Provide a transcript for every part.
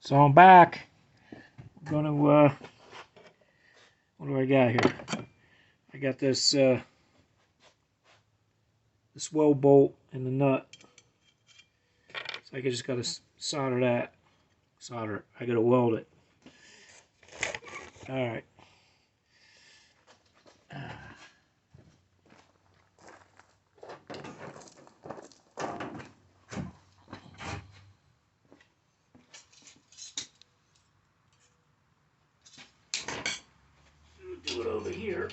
So I'm back. I'm gonna, what do I got here? I got this, this weld bolt and the nut. So I just gotta solder that. I gotta weld it. Alright. Do it over here.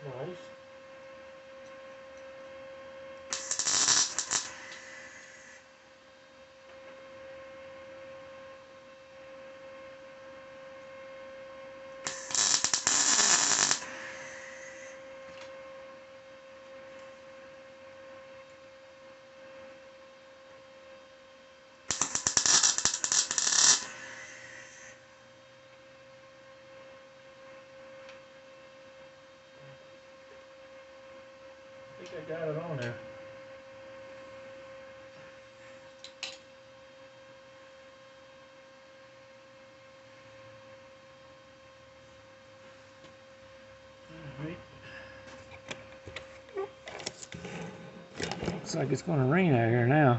Nice. I think I got it on there. Alright. Looks like it's gonna rain out here now.